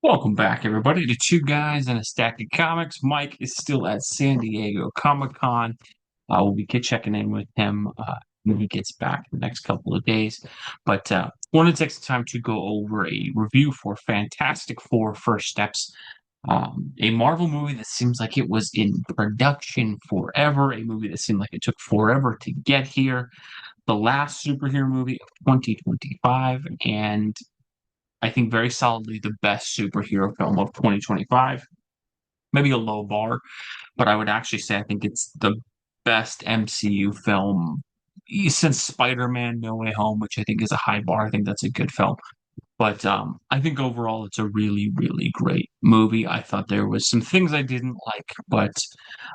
Welcome back, everybody, to Two Guys and a Stack of Comics. Mike is still at San Diego Comic Con. We'll be checking in with him when he gets back in the next couple of days. But wanted to take some time to go over a review for Fantastic Four First Steps, a Marvel movie that seems like it was in production forever, a movie that seemed like it took forever to get here. The last superhero movie of 2025, and I think very solidly the best superhero film of 2025. Maybe a low bar, but I would actually say I think it's the best MCU film since Spider-Man No Way Home, which I think is a high bar. I think that's a good film. But I think overall it's a really, really great movie. I thought there was some things I didn't like, but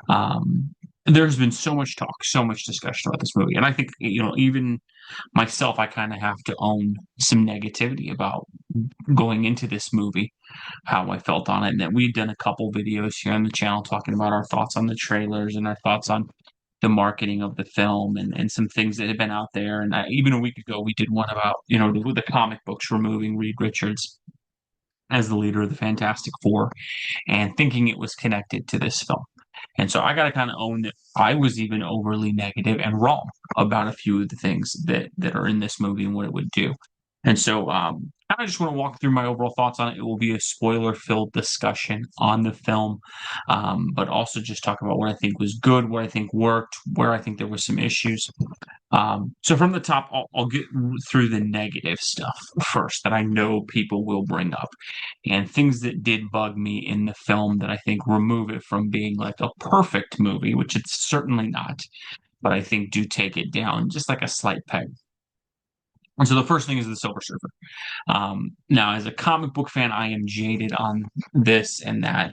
um, there's been so much talk, so much discussion about this movie. And I think, even myself, I kind of have to own some negativity about going into this movie, how I felt on it, and that we'd done a couple videos here on the channel talking about our thoughts on the trailers and our thoughts on the marketing of the film and some things that had been out there. And even a week ago, we did one about, the comic books removing Reed Richards as the leader of the Fantastic Four and thinking it was connected to this film. And so I got to kind of own that I was even overly negative and wrong about a few of the things that are in this movie and what it would do. And so I just want to walk through my overall thoughts on it. It will be a spoiler-filled discussion on the film, but also just talk about what I think was good, what I think worked, where I think there were some issues. So from the top, I'll get through the negative stuff first that I know people will bring up, and things that did bug me in the film that I think remove it from being like a perfect movie, which it's certainly not, but I think do take it down just like a slight peg. And so the first thing is the Silver Surfer. Now, as a comic book fan, I am jaded on this and that.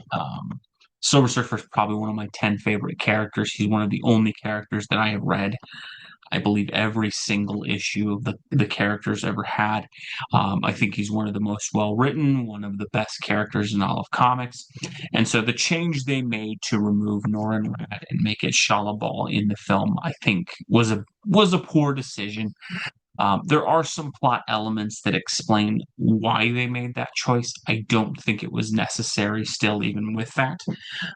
Silver Surfer is probably one of my 10 favorite characters. He's one of the only characters that I have read, I believe, every single issue of the characters ever had. I think he's one of the most well written, one of the best characters in all of comics. And so the change they made to remove Norrin Radd and make it Shala Ball in the film, I think, was a poor decision. There are some plot elements that explain why they made that choice. I don't think it was necessary still, even with that.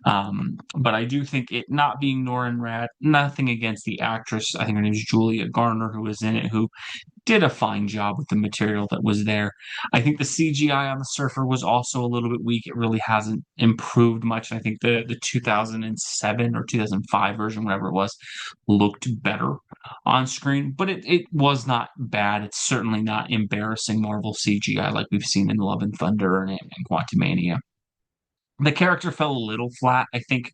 But I do think it not being Norrin Radd, nothing against the actress. I think her name is Julia Garner, who was in it, who did a fine job with the material that was there. I think the CGI on the Surfer was also a little bit weak. It really hasn't improved much. I think the 2007 or 2005 version, whatever it was, looked better on screen, but it was not bad. It's certainly not embarrassing Marvel CGI like we've seen in Love and Thunder and Quantumania. The character fell a little flat, I think,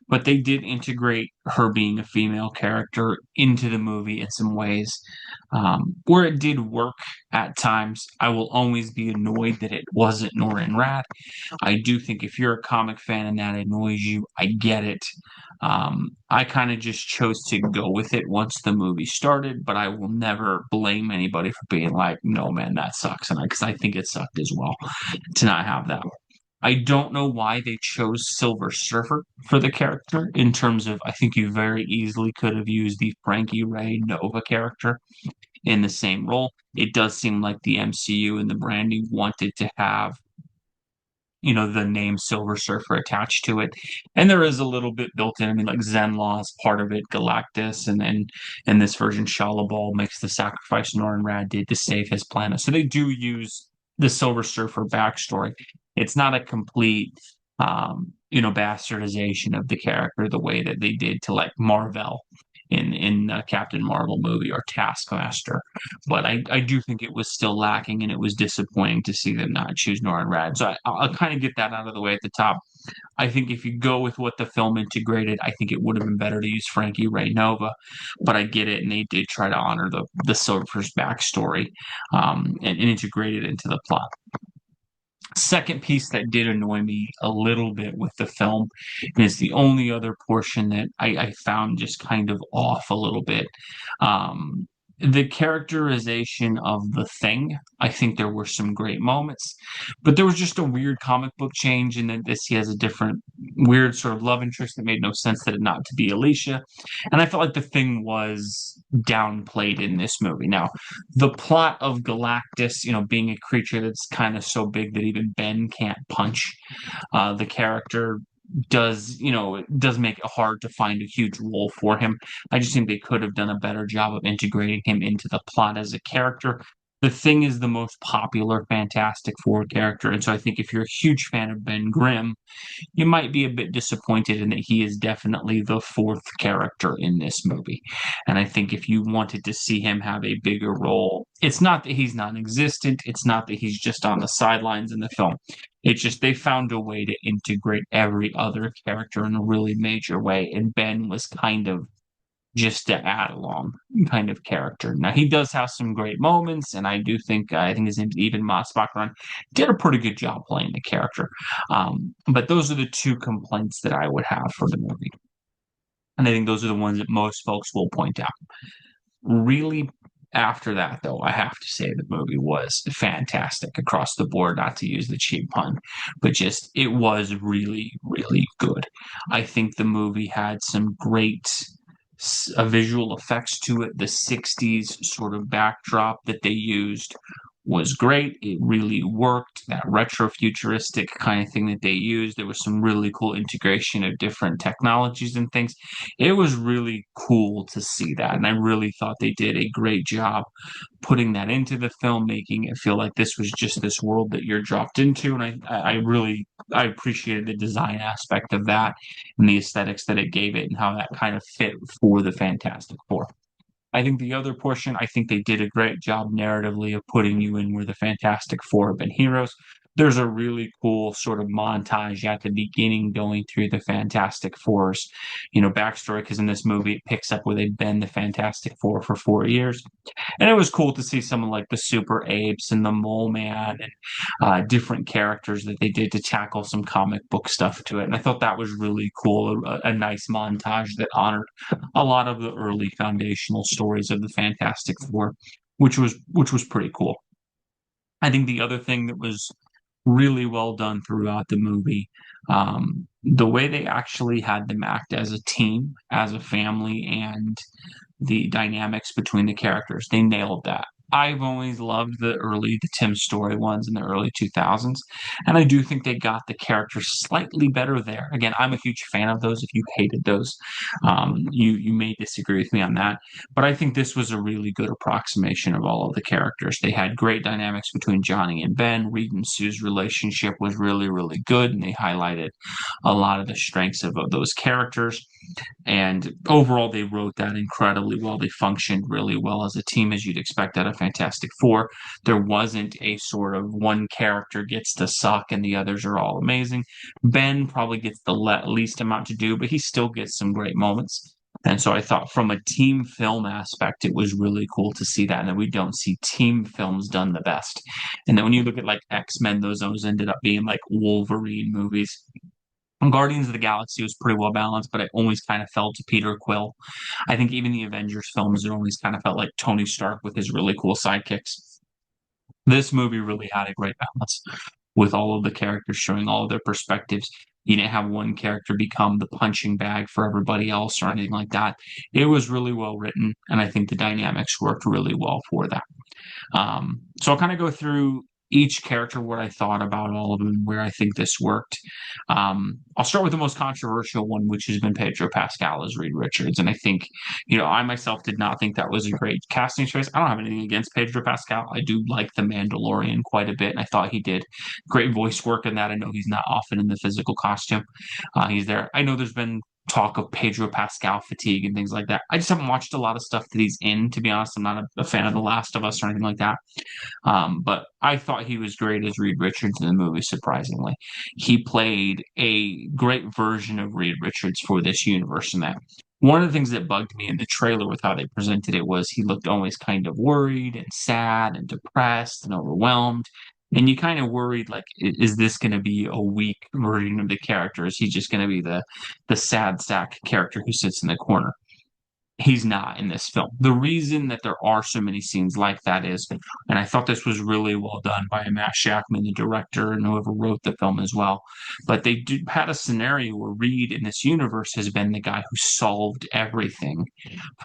but they did integrate her being a female character into the movie in some ways, where it did work at times. I will always be annoyed that it wasn't Norrin Radd. I do think if you're a comic fan and that annoys you, I get it. I kind of just chose to go with it once the movie started, but I will never blame anybody for being like, no, man, that sucks. And because I think it sucked as well to not have that. I don't know why they chose Silver Surfer for the character in terms of I think you very easily could have used the Frankie Ray Nova character in the same role. It does seem like the MCU and the branding wanted to have, the name Silver Surfer attached to it. And there is a little bit built in. I mean, like Zenlaw is part of it, Galactus, and then in this version, Shalabal makes the sacrifice Norrin Radd did to save his planet. So they do use the Silver Surfer backstory. It's not a complete bastardization of the character the way that they did to like Marvel in Captain Marvel movie or Taskmaster. But I do think it was still lacking, and it was disappointing to see them not choose Norrin Radd. So I'll kind of get that out of the way at the top. I think if you go with what the film integrated, I think it would have been better to use Frankie Ray Nova, but I get it, and they did try to honor the Silver's backstory and integrate it into the plot. Second piece that did annoy me a little bit with the film, and it's the only other portion that I found just kind of off a little bit. the characterization of the Thing, I think there were some great moments, but there was just a weird comic book change in that this he has a different weird sort of love interest that made no sense that it not to be Alicia. And I felt like the Thing was downplayed in this movie. Now, the plot of Galactus, being a creature that's kind of so big that even Ben can't punch, the character does make it hard to find a huge role for him. I just think they could have done a better job of integrating him into the plot as a character. The Thing is the most popular Fantastic Four character, and so I think if you're a huge fan of Ben Grimm, you might be a bit disappointed in that he is definitely the fourth character in this movie. And I think if you wanted to see him have a bigger role, it's not that he's non-existent, it's not that he's just on the sidelines in the film. It's just they found a way to integrate every other character in a really major way, and Ben was kind of just to add along kind of character. Now he does have some great moments, and I think his name's Even Mossbachran did a pretty good job playing the character. But those are the two complaints that I would have for the movie, and I think those are the ones that most folks will point out. Really, after that, though, I have to say the movie was fantastic across the board, not to use the cheap pun, but just it was really, really good. I think the movie had some great visual effects to it. The 60s sort of backdrop that they used was great. It really worked. That retro futuristic kind of thing that they used, there was some really cool integration of different technologies and things. It was really cool to see that. And I really thought they did a great job putting that into the film, making it feel like this was just this world that you're dropped into. And I appreciated the design aspect of that and the aesthetics that it gave it and how that kind of fit for the Fantastic Four. I think the other portion, I think they did a great job narratively of putting you in where the Fantastic Four have been heroes. There's a really cool sort of montage at the beginning going through the Fantastic Four's, backstory, because in this movie it picks up where they've been the Fantastic Four for 4 years. And it was cool to see someone like the Super Apes and the Mole Man and different characters that they did to tackle some comic book stuff to it. And I thought that was really cool, a nice montage that honored a lot of the early foundational stories of the Fantastic Four, which was pretty cool. I think the other thing that was really well done throughout the movie, the way they actually had them act as a team, as a family, and the dynamics between the characters. They nailed that. I've always loved the Tim Story ones in the early 2000s, and I do think they got the characters slightly better there. Again, I'm a huge fan of those. If you hated those, you may disagree with me on that, but I think this was a really good approximation of all of the characters. They had great dynamics between Johnny and Ben. Reed and Sue's relationship was really, really good, and they highlighted a lot of the strengths of those characters. And overall, they wrote that incredibly well. They functioned really well as a team, as you'd expect out of Fantastic Four. There wasn't a sort of one character gets to suck and the others are all amazing. Ben probably gets the least amount to do, but he still gets some great moments. And so I thought from a team film aspect, it was really cool to see that, and that we don't see team films done the best. And then when you look at like X-Men, those ended up being like Wolverine movies. Guardians of the Galaxy was pretty well balanced, but it always kind of fell to Peter Quill. I think even the Avengers films, it always kind of felt like Tony Stark with his really cool sidekicks. This movie really had a great balance with all of the characters showing all of their perspectives. You didn't have one character become the punching bag for everybody else or anything like that. It was really well written, and I think the dynamics worked really well for that. So I'll kind of go through each character, what I thought about all of them, where I think this worked. I'll start with the most controversial one, which has been Pedro Pascal as Reed Richards. And I think, I myself did not think that was a great casting choice. I don't have anything against Pedro Pascal. I do like The Mandalorian quite a bit, and I thought he did great voice work in that. I know he's not often in the physical costume. He's there. I know there's been talk of Pedro Pascal fatigue and things like that. I just haven't watched a lot of stuff that he's in, to be honest. I'm not a fan of The Last of Us or anything like that. But I thought he was great as Reed Richards in the movie, surprisingly. He played a great version of Reed Richards for this universe in that. One of the things that bugged me in the trailer with how they presented it was he looked always kind of worried and sad and depressed and overwhelmed. And you kind of worried, like, is this going to be a weak version of the character? Is he just going to be the sad sack character who sits in the corner? He's not in this film. The reason that there are so many scenes like that is, and I thought this was really well done by Matt Shackman, the director, and whoever wrote the film as well. But had a scenario where Reed in this universe has been the guy who solved everything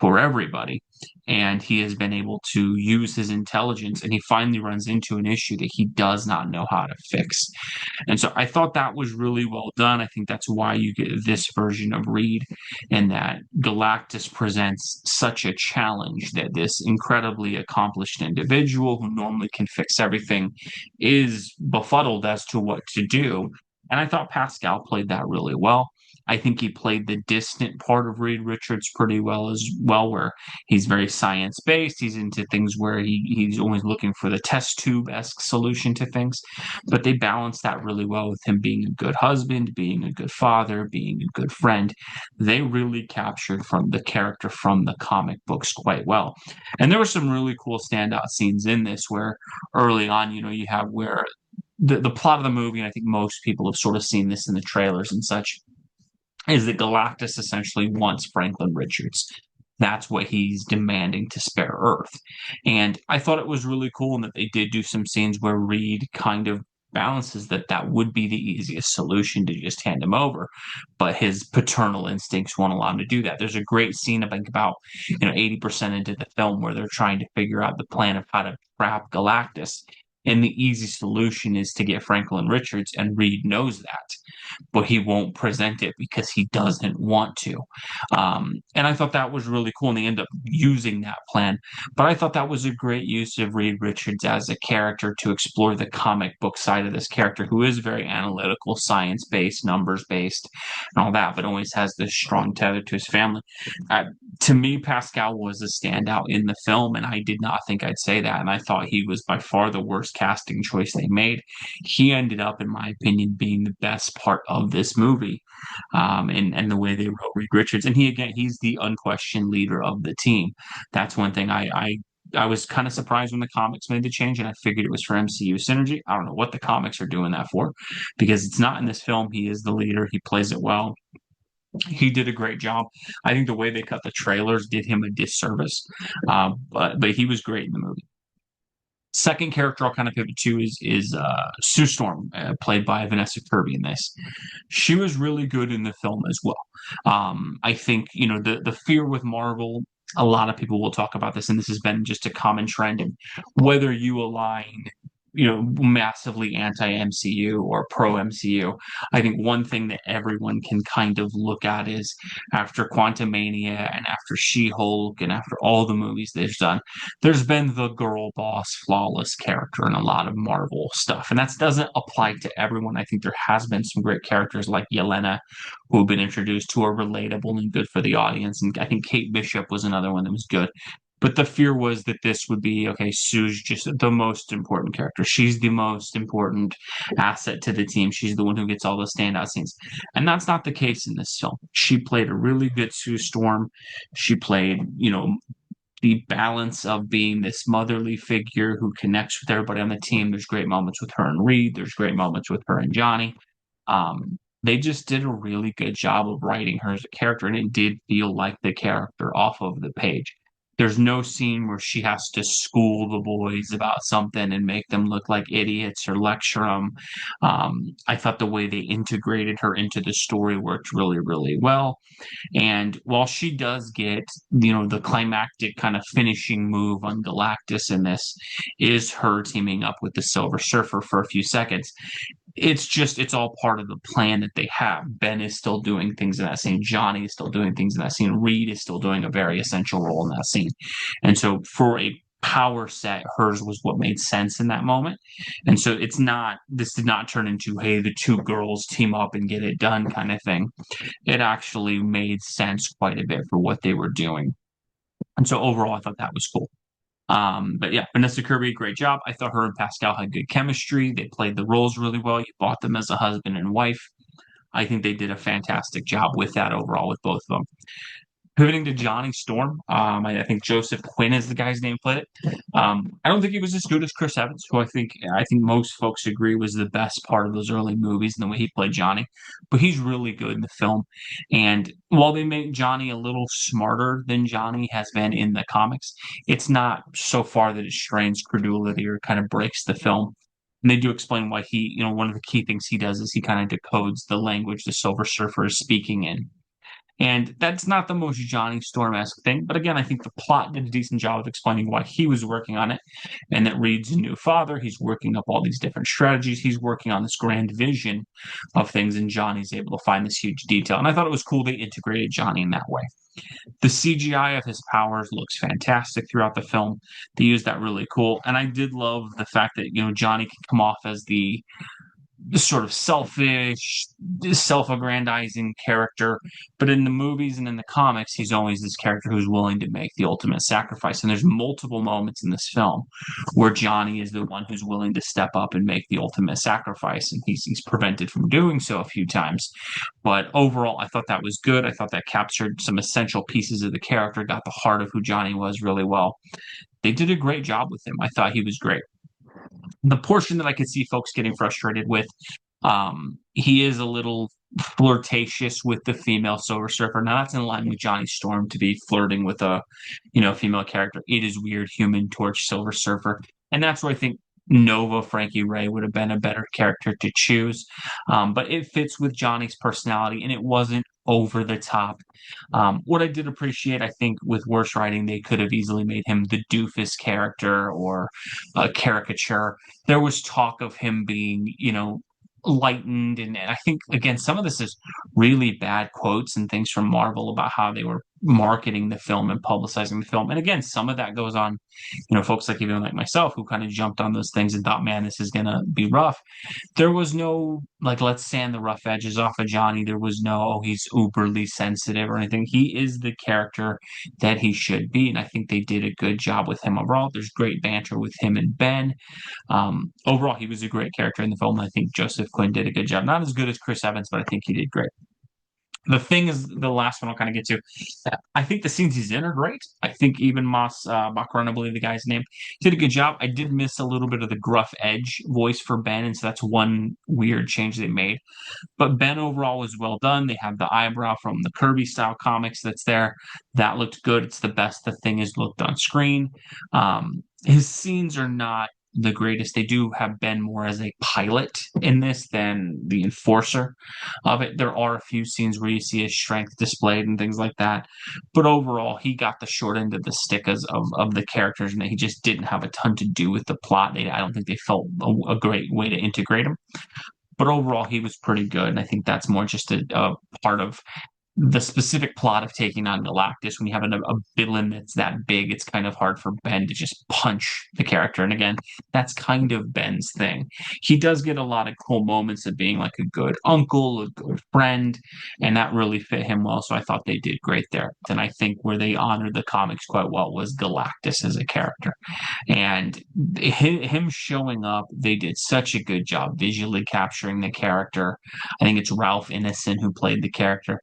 for everybody. And he has been able to use his intelligence, and he finally runs into an issue that he does not know how to fix. And so I thought that was really well done. I think that's why you get this version of Reed, and that Galactus presents such a challenge that this incredibly accomplished individual who normally can fix everything is befuddled as to what to do. And I thought Pascal played that really well. I think he played the distant part of Reed Richards pretty well as well, where he's very science based. He's into things where he's always looking for the test tube esque solution to things. But they balance that really well with him being a good husband, being a good father, being a good friend. They really captured from the character from the comic books quite well. And there were some really cool standout scenes in this where early on, you have where the plot of the movie, and I think most people have sort of seen this in the trailers and such, is that Galactus essentially wants Franklin Richards. That's what he's demanding to spare Earth. And I thought it was really cool and that they did do some scenes where Reed kind of balances that would be the easiest solution to just hand him over, but his paternal instincts won't allow him to do that. There's a great scene, I think, about 80% into the film where they're trying to figure out the plan of how to trap Galactus, and the easy solution is to get Franklin Richards, and Reed knows that, but he won't present it because he doesn't want to. And I thought that was really cool, and they end up using that plan. But I thought that was a great use of Reed Richards as a character to explore the comic book side of this character, who is very analytical, science based, numbers based, and all that, but always has this strong tether to his family. Uh, to me, Pascal was a standout in the film, and I did not think I'd say that. And I thought he was by far the worst casting choice they made. He ended up, in my opinion, being the best part of this movie, and the way they wrote Reed Richards. And he's the unquestioned leader of the team. That's one thing I was kind of surprised when the comics made the change, and I figured it was for MCU synergy. I don't know what the comics are doing that for, because it's not in this film. He is the leader. He plays it well. He did a great job. I think the way they cut the trailers did him a disservice, but he was great in the movie. Second character I'll kind of pivot to is Sue Storm, played by Vanessa Kirby in this. She was really good in the film as well. I think the fear with Marvel. A lot of people will talk about this, and this has been just a common trend. And whether you align, massively anti MCU or pro MCU, I think one thing that everyone can kind of look at is after Quantumania and after She Hulk and after all the movies they've done, there's been the girl boss, flawless character in a lot of Marvel stuff. And that doesn't apply to everyone. I think there has been some great characters like Yelena who have been introduced who are relatable and good for the audience. And I think Kate Bishop was another one that was good. But the fear was that this would be okay, Sue's just the most important character. She's the most important asset to the team. She's the one who gets all the standout scenes. And that's not the case in this film. She played a really good Sue Storm. She played, the balance of being this motherly figure who connects with everybody on the team. There's great moments with her and Reed. There's great moments with her and Johnny. They just did a really good job of writing her as a character, and it did feel like the character off of the page. There's no scene where she has to school the boys about something and make them look like idiots or lecture them. I thought the way they integrated her into the story worked really, really well. And while she does get, the climactic kind of finishing move on Galactus in this is her teaming up with the Silver Surfer for a few seconds, it's all part of the plan that they have. Ben is still doing things in that scene. Johnny is still doing things in that scene. Reed is still doing a very essential role in that scene. And so for a power set, hers was what made sense in that moment. And so this did not turn into, hey, the two girls team up and get it done kind of thing. It actually made sense quite a bit for what they were doing. And so overall, I thought that was cool. But yeah, Vanessa Kirby, great job. I thought her and Pascal had good chemistry. They played the roles really well. You bought them as a husband and wife. I think they did a fantastic job with that overall with both of them. Pivoting to Johnny Storm, I think Joseph Quinn is the guy's name played it. I don't think he was as good as Chris Evans, who I think most folks agree was the best part of those early movies and the way he played Johnny. But he's really good in the film. And while they make Johnny a little smarter than Johnny has been in the comics, it's not so far that it strains credulity or kind of breaks the film. And they do explain why one of the key things he does is he kind of decodes the language the Silver Surfer is speaking in. And that's not the most Johnny Storm-esque thing, but again, I think the plot did a decent job of explaining why he was working on it, and that Reed's a new father. He's working up all these different strategies. He's working on this grand vision of things, and Johnny's able to find this huge detail. And I thought it was cool they integrated Johnny in that way. The CGI of his powers looks fantastic throughout the film. They used that really cool, and I did love the fact that Johnny can come off as the sort of selfish, self-aggrandizing character. But in the movies and in the comics, he's always this character who's willing to make the ultimate sacrifice. And there's multiple moments in this film where Johnny is the one who's willing to step up and make the ultimate sacrifice, and he's prevented from doing so a few times. But overall, I thought that was good. I thought that captured some essential pieces of the character, got the heart of who Johnny was really well. They did a great job with him. I thought he was great. The portion that I could see folks getting frustrated with, he is a little flirtatious with the female Silver Surfer. Now that's in line with Johnny Storm to be flirting with a, female character. It is weird, Human Torch, Silver Surfer, and that's where I think Nova Frankie Ray would have been a better character to choose. But it fits with Johnny's personality, and it wasn't over the top. What I did appreciate, I think, with worse writing, they could have easily made him the doofus character or a caricature. There was talk of him being, lightened, and I think again some of this is really bad quotes and things from Marvel about how they were marketing the film and publicizing the film. And again, some of that goes on, folks like even like myself who kind of jumped on those things and thought, man, this is gonna be rough. There was no like let's sand the rough edges off of Johnny. There was no he's uberly sensitive or anything. He is the character that he should be, and I think they did a good job with him overall. There's great banter with him and Ben. Overall, he was a great character in the film. I think Joseph Quinn did a good job. Not as good as Chris Evans, but I think he did great. The thing is, the last one I'll kind of get to. I think the scenes he's in are great. I think even Moss Baccarin, I believe the guy's name, did a good job. I did miss a little bit of the gruff edge voice for Ben, and so that's one weird change they made. But Ben overall was well done. They have the eyebrow from the Kirby style comics that's there. That looked good. It's the best the thing has looked on screen. His scenes are not the greatest. They do have Ben more as a pilot in this than the enforcer of it. There are a few scenes where you see his strength displayed and things like that. But overall, he got the short end of the stick of the characters, and he just didn't have a ton to do with the plot. I don't think they felt a great way to integrate him. But overall, he was pretty good. And I think that's more just a part of the specific plot of taking on Galactus. When you have a villain that's that big, it's kind of hard for Ben to just punch the character. And again, that's kind of Ben's thing. He does get a lot of cool moments of being like a good uncle, a good friend, and that really fit him well. So I thought they did great there. And I think where they honored the comics quite well was Galactus as a character. And him showing up, they did such a good job visually capturing the character. I think it's Ralph Ineson who played the character.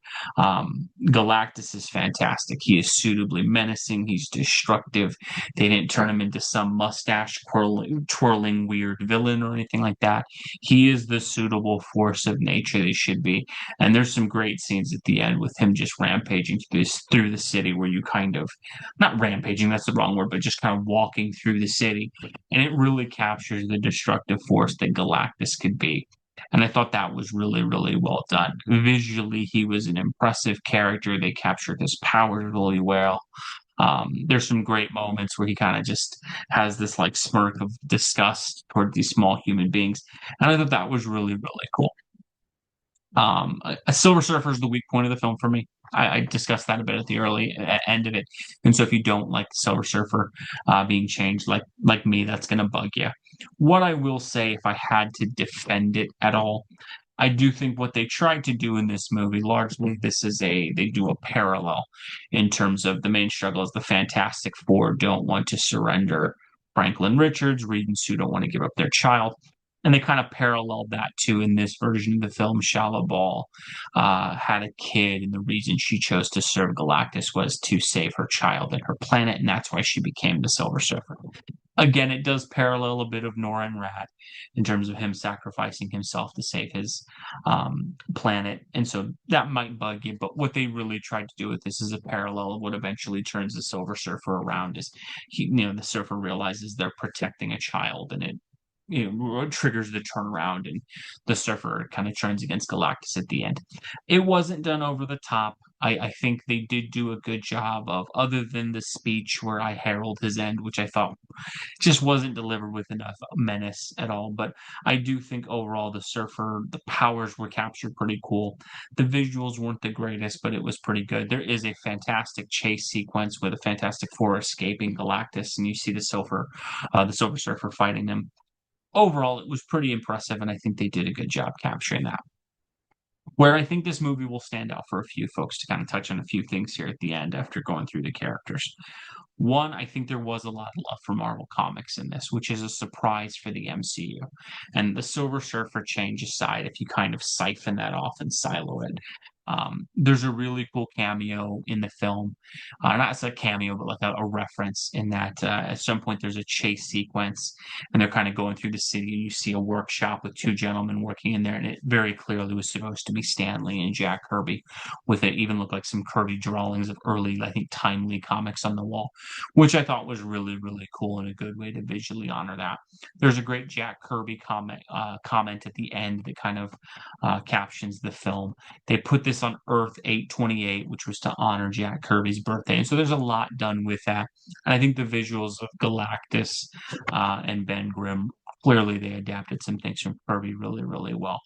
Galactus is fantastic. He is suitably menacing. He's destructive. They didn't turn him into some mustache twirling weird villain or anything like that. He is the suitable force of nature they should be. And there's some great scenes at the end with him just rampaging through the city where you kind of, not rampaging, that's the wrong word, but just kind of walking through the city. And it really captures the destructive force that Galactus could be. And I thought that was really, really well done. Visually, he was an impressive character. They captured his powers really well. There's some great moments where he kind of just has this like smirk of disgust toward these small human beings. And I thought that was really, really cool. A Silver Surfer is the weak point of the film for me. I discussed that a bit at the early end of it, and so if you don't like the Silver Surfer being changed, like me, that's going to bug you. What I will say, if I had to defend it at all, I do think what they tried to do in this movie, largely, they do a parallel in terms of the main struggle is the Fantastic Four don't want to surrender Franklin Richards, Reed and Sue don't want to give up their child. And they kind of paralleled that too in this version of the film. Shala Ball had a kid, and the reason she chose to serve Galactus was to save her child and her planet, and that's why she became the Silver Surfer. Again, it does parallel a bit of Nora and Rad in terms of him sacrificing himself to save his planet. And so that might bug you. But what they really tried to do with this is a parallel of what eventually turns the Silver Surfer around is the surfer realizes they're protecting a child, and it triggers the turnaround, and the surfer kind of turns against Galactus at the end. It wasn't done over the top. I think they did do a good job of, other than the speech where I herald his end, which I thought just wasn't delivered with enough menace at all. But I do think overall the surfer, the powers were captured pretty cool. The visuals weren't the greatest, but it was pretty good. There is a fantastic chase sequence with a Fantastic Four escaping Galactus, and you see the Silver Surfer fighting him. Overall, it was pretty impressive, and I think they did a good job capturing that. Where I think this movie will stand out for a few folks, to kind of touch on a few things here at the end after going through the characters. One, I think there was a lot of love for Marvel Comics in this, which is a surprise for the MCU. And the Silver Surfer change aside, if you kind of siphon that off and silo it, there's a really cool cameo in the film. Not as a cameo, but like a reference in that at some point there's a chase sequence, and they're kind of going through the city, and you see a workshop with two gentlemen working in there, and it very clearly was supposed to be Stanley and Jack Kirby, with it even looked like some Kirby drawings of early, I think, timely comics on the wall, which I thought was really, really cool and a good way to visually honor that. There's a great Jack Kirby comment at the end that kind of captions the film. They put this on Earth 828, which was to honor Jack Kirby's birthday. And so there's a lot done with that. And I think the visuals of Galactus and Ben Grimm, clearly they adapted some things from Kirby really, really well.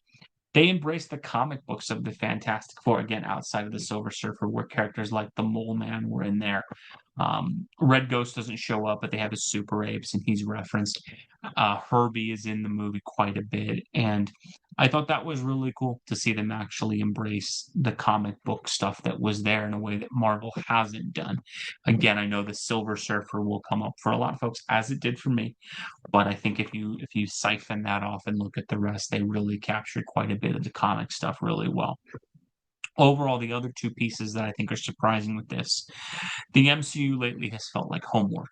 They embraced the comic books of the Fantastic Four, again, outside of the Silver Surfer, where characters like the Mole Man were in there. Red Ghost doesn't show up, but they have his super apes, and he's referenced. Herbie is in the movie quite a bit, and I thought that was really cool to see them actually embrace the comic book stuff that was there in a way that Marvel hasn't done. Again, I know the Silver Surfer will come up for a lot of folks, as it did for me, but I think if you siphon that off and look at the rest, they really captured quite a bit of the comic stuff really well. Overall, the other two pieces that I think are surprising with this, the MCU lately has felt like homework.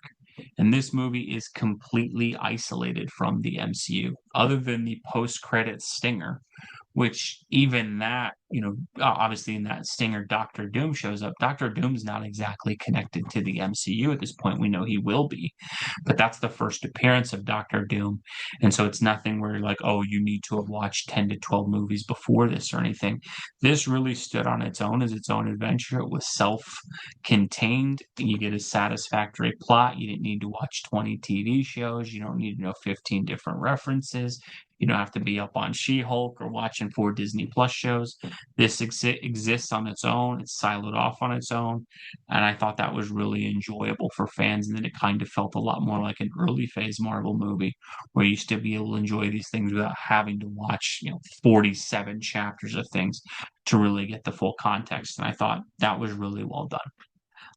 And this movie is completely isolated from the MCU, other than the post-credit stinger, which even that, obviously in that stinger, Doctor Doom shows up. Doctor Doom's not exactly connected to the MCU at this point. We know he will be, but that's the first appearance of Doctor Doom. And so it's nothing where you're like, oh, you need to have watched 10 to 12 movies before this or anything. This really stood on its own as its own adventure. It was self-contained. You get a satisfactory plot. You didn't need to watch 20 TV shows. You don't need to know 15 different references. You don't have to be up on She-Hulk or watching 4 Disney Plus shows. This exists on its own. It's siloed off on its own. And I thought that was really enjoyable for fans, and that it kind of felt a lot more like an early phase Marvel movie, where you used to be able to enjoy these things without having to watch, 47 chapters of things to really get the full context. And I thought that was really well done.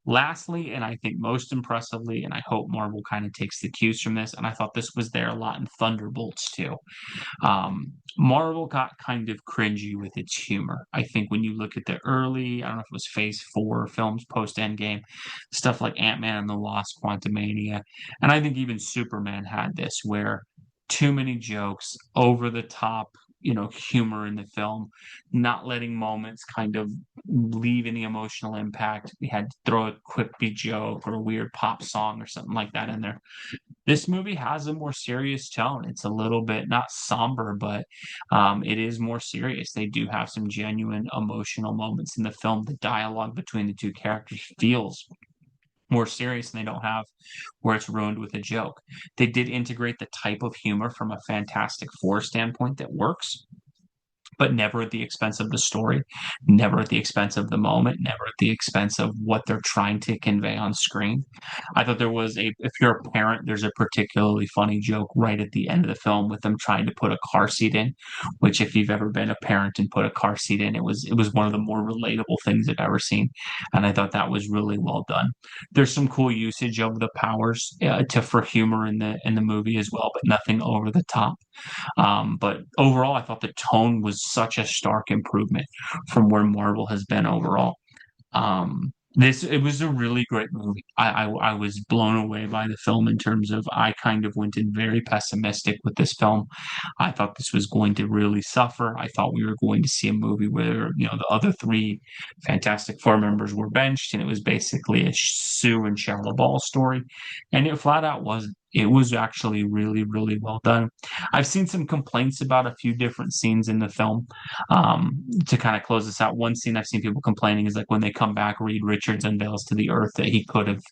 Lastly, and I think most impressively, and I hope Marvel kind of takes the cues from this, and I thought this was there a lot in Thunderbolts too. Marvel got kind of cringy with its humor. I think when you look at the early, I don't know if it was Phase 4 films post Endgame, stuff like Ant-Man and the Wasp, Quantumania, and I think even Superman had this, where too many jokes, over the top, humor in the film, not letting moments kind of leave any emotional impact. We had to throw a quippy joke or a weird pop song or something like that in there. This movie has a more serious tone. It's a little bit not somber, but it is more serious. They do have some genuine emotional moments in the film. The dialogue between the two characters feels more serious, and they don't have where it's ruined with a joke. They did integrate the type of humor from a Fantastic Four standpoint that works, but never at the expense of the story, never at the expense of the moment, never at the expense of what they're trying to convey on screen. I thought if you're a parent, there's a particularly funny joke right at the end of the film with them trying to put a car seat in, which if you've ever been a parent and put a car seat in, it was one of the more relatable things I've ever seen. And I thought that was really well done. There's some cool usage of the powers for humor in the movie as well, but nothing over the top. But overall, I thought the tone was such a stark improvement from where Marvel has been overall. This it was a really great movie. I was blown away by the film in terms of I kind of went in very pessimistic with this film. I thought this was going to really suffer. I thought we were going to see a movie where the other three Fantastic Four members were benched, and it was basically a Sue and Shia LaBeouf story, and it flat out wasn't. It was actually really, really well done. I've seen some complaints about a few different scenes in the film. To kind of close this out, one scene I've seen people complaining is like when they come back, Reed Richards unveils to the Earth that he could have,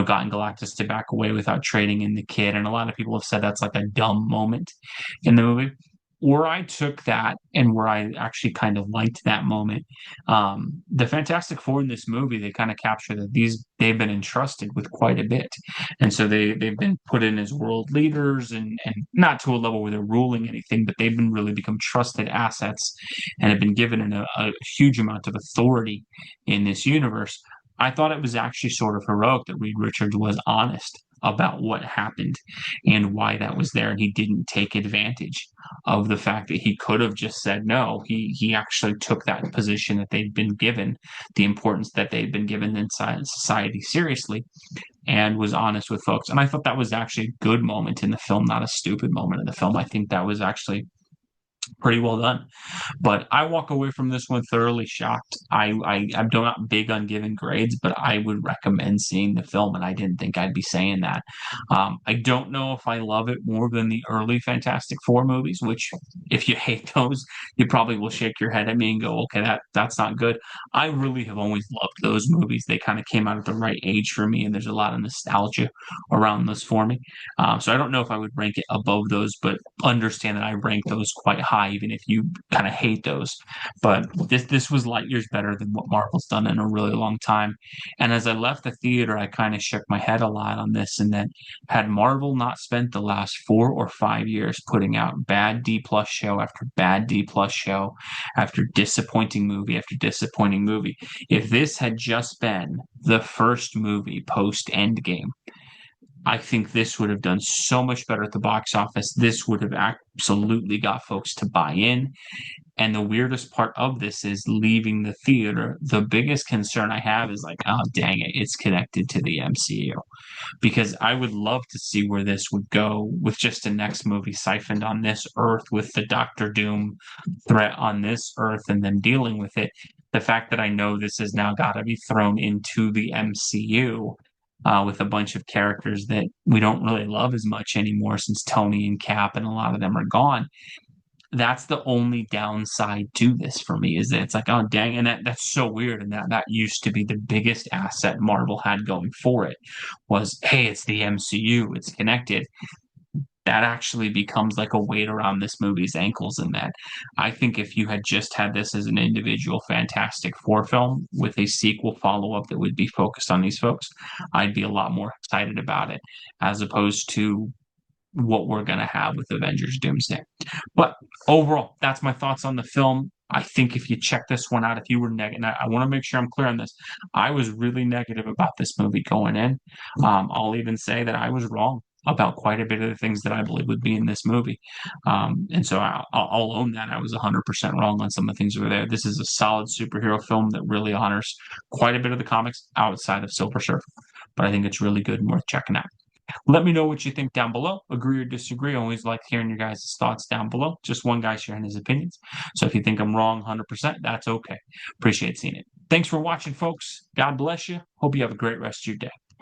gotten Galactus to back away without trading in the kid, and a lot of people have said that's like a dumb moment in the movie. Where I took that and where I actually kind of liked that moment, the Fantastic Four in this movie, they kind of capture that they've been entrusted with quite a bit, and so they've been put in as world leaders and not to a level where they're ruling anything, but they've been really become trusted assets and have been given a huge amount of authority in this universe. I thought it was actually sort of heroic that Reed Richards was honest about what happened and why that was there, and he didn't take advantage of the fact that he could have just said no. He actually took that position that they'd been given, the importance that they'd been given inside society seriously, and was honest with folks. And I thought that was actually a good moment in the film, not a stupid moment in the film. I think that was actually pretty well done. But I walk away from this one thoroughly shocked. I'm not big on giving grades, but I would recommend seeing the film, and I didn't think I'd be saying that. I don't know if I love it more than the early Fantastic Four movies, which if you hate those, you probably will shake your head at me and go, okay, that's not good. I really have always loved those movies. They kind of came out at the right age for me, and there's a lot of nostalgia around those for me. So I don't know if I would rank it above those, but understand that I rank those quite high, even if you kind of hate those. But this was light years better than what Marvel's done in a really long time. And as I left the theater, I kind of shook my head a lot on this, and that had Marvel not spent the last 4 or 5 years putting out bad D plus show after bad D plus show after disappointing movie, if this had just been the first movie post Endgame, I think this would have done so much better at the box office. This would have absolutely got folks to buy in. And the weirdest part of this is leaving the theater. The biggest concern I have is like, oh, dang it, it's connected to the MCU. Because I would love to see where this would go with just a next movie siphoned on this Earth with the Doctor Doom threat on this Earth and them dealing with it. The fact that I know this has now got to be thrown into the MCU with a bunch of characters that we don't really love as much anymore since Tony and Cap and a lot of them are gone. That's the only downside to this for me is that it's like, oh dang, and that's so weird. And that used to be the biggest asset Marvel had going for it was, hey, it's the MCU, it's connected. That actually becomes like a weight around this movie's ankles. And that I think if you had just had this as an individual Fantastic Four film with a sequel follow up that would be focused on these folks, I'd be a lot more excited about it as opposed to what we're going to have with Avengers Doomsday. But overall, that's my thoughts on the film. I think if you check this one out, if you were negative, I want to make sure I'm clear on this. I was really negative about this movie going in. I'll even say that I was wrong about quite a bit of the things that I believe would be in this movie. And so I'll own that. I was 100% wrong on some of the things that were there. This is a solid superhero film that really honors quite a bit of the comics outside of Silver Surfer. But I think it's really good and worth checking out. Let me know what you think down below. Agree or disagree. I always like hearing your guys' thoughts down below. Just one guy sharing his opinions. So if you think I'm wrong 100%, that's okay. Appreciate seeing it. Thanks for watching, folks. God bless you. Hope you have a great rest of your day.